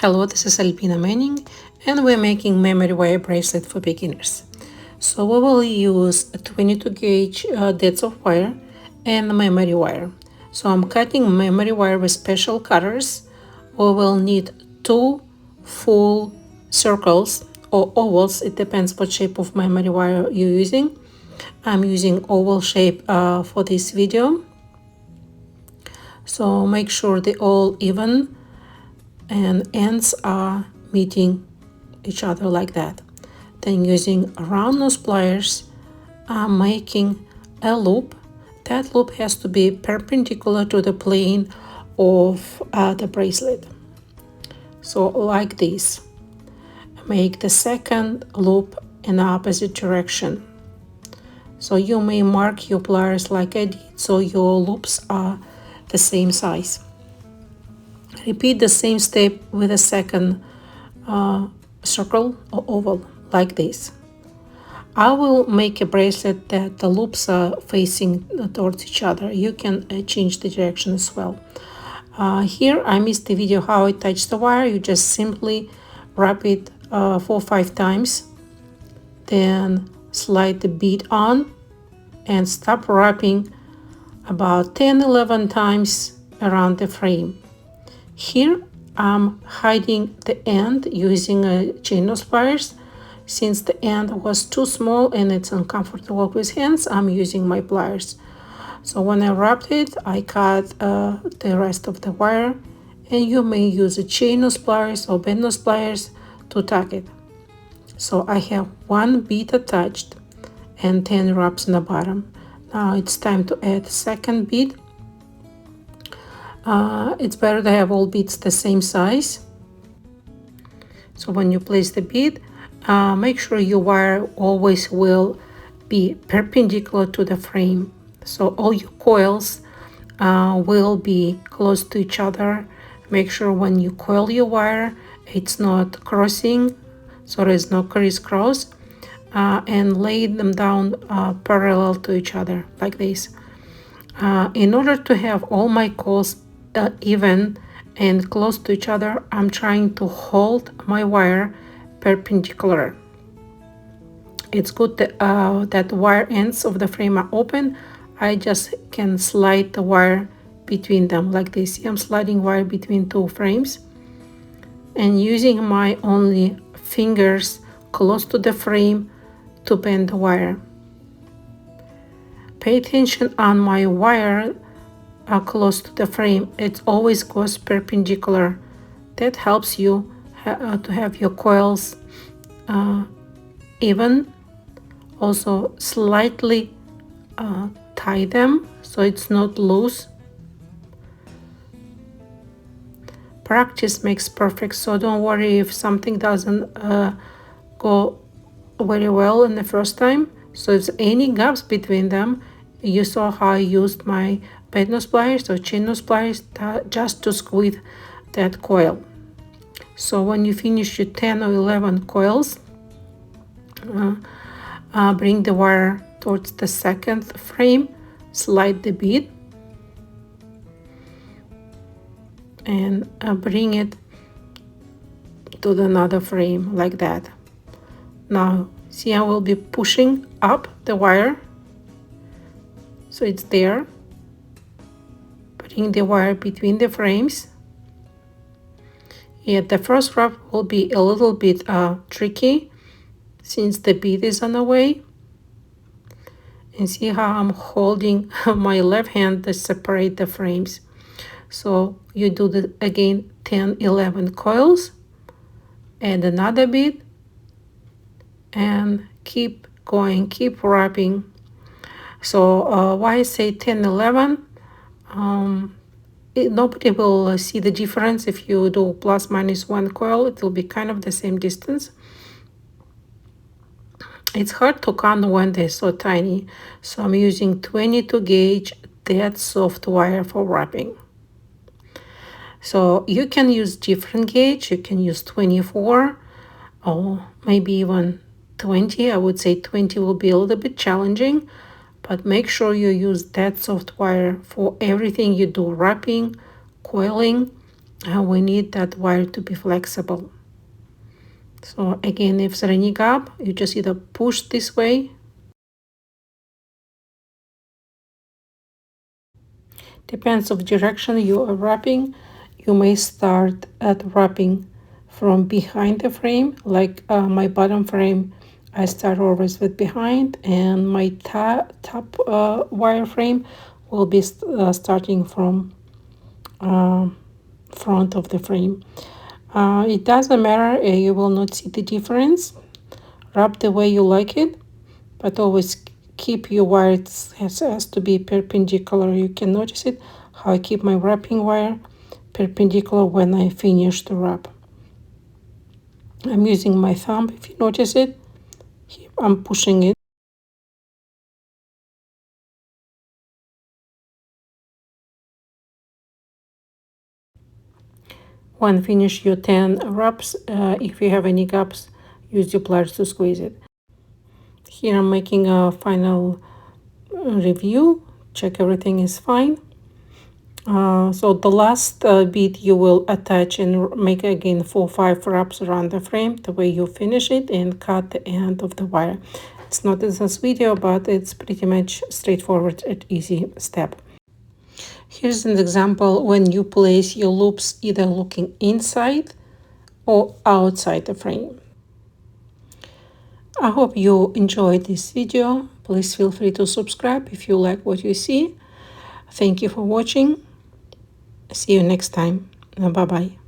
Hello, this is Albina Manning, and we're making memory wire bracelet for beginners. So we will use a 22 gauge depth of wire and memory wire. So I'm cutting memory wire with special cutters. We will need two full circles or ovals. It depends what shape of memory wire you're using. I'm using oval shape for this video. So make sure they all even and ends are meeting each other like that. Then using round nose pliers, I'm making a loop. That loop has to be perpendicular to the plane of the bracelet. So like this. Make the second loop in the opposite direction. So you may mark your pliers like I did, so your loops are the same size. Repeat the same step with a second circle or oval like this. I will make a bracelet that the loops are facing towards each other. You can change the direction as well. Here I missed the video how I touch the wire. You just simply wrap it 4 or 5 times, then slide the bead on and stop wrapping about 10-11 times around the frame. Here I'm hiding the end using chain nose pliers. Since the end was too small and it's uncomfortable with hands, I'm using my pliers. So when I wrapped it, I cut the rest of the wire, and you may use a chain nose pliers or bend nose pliers to tuck it. So I have one bead attached and 10 wraps in the bottom. Now it's time to add second bead. It's better to have all beads the same size. So when you place the bead, make sure your wire always will be perpendicular to the frame. So all your coils will be close to each other. Make sure when you coil your wire, it's not crossing, so there is no crisscross, and lay them down parallel to each other like this. In order to have all my coils even and close to each other, I'm trying to hold my wire perpendicular. It's good that wire ends of the frame are open. I just can slide the wire between them like this. See, I'm sliding wire between two frames and using my only fingers close to the frame to bend the wire. Pay attention on my wire close to the frame. It always goes perpendicular. That helps you to have your coils even. Also slightly tie them so it's not loose. Practice makes perfect, so don't worry if something doesn't go very well in the first time. So if any gaps between them, you saw how I used my bend nose pliers or chain nose pliers just to squeeze that coil. So when you finish your 10 or 11 coils, bring the wire towards the second frame, slide the bead, and bring it to the another frame like that. Now see, I will be pushing up the wire so it's there. Bring the wire between the frames. Yeah, the first wrap will be a little bit tricky since the bead is on the way. And see how I'm holding my left hand to separate the frames. So you do the again 10-11 coils, add another bead, and keep going, keep wrapping. So why I say 10-11, nobody will see the difference. If you do plus minus 1 coil, it will be kind of the same distance. It's hard to count when they're so tiny, so I'm using 22 gauge dead soft wire for wrapping. So you can use different gauge. You can use 24 or maybe even 20. I would say 20 will be a little bit challenging, but make sure you use that soft wire for everything you do, wrapping, coiling, we need that wire to be flexible. So again, if it's running up, you just either push this way. Depends of direction you are wrapping. You may start at wrapping from behind the frame, like my bottom frame. I start always with behind, and my top wire frame will be starting from front of the frame. It doesn't matter, you will not see the difference. Wrap the way you like it, but always keep your wire, it has to be perpendicular. You can notice it, how I keep my wrapping wire perpendicular when I finish the wrap. I'm using my thumb, if you notice it, I'm pushing it. When finish your 10 wraps, if you have any gaps, use your pliers to squeeze it. Here I'm making a final review, check everything is fine. So the last bead you will attach and make again 4-5 wraps around the frame the way you finish it, and cut the end of the wire. It's not in this video, but it's pretty much straightforward and easy step. Here's an example when you place your loops either looking inside or outside the frame. I hope you enjoyed this video. Please feel free to subscribe if you like what you see. Thank you for watching. See you next time. Bye bye.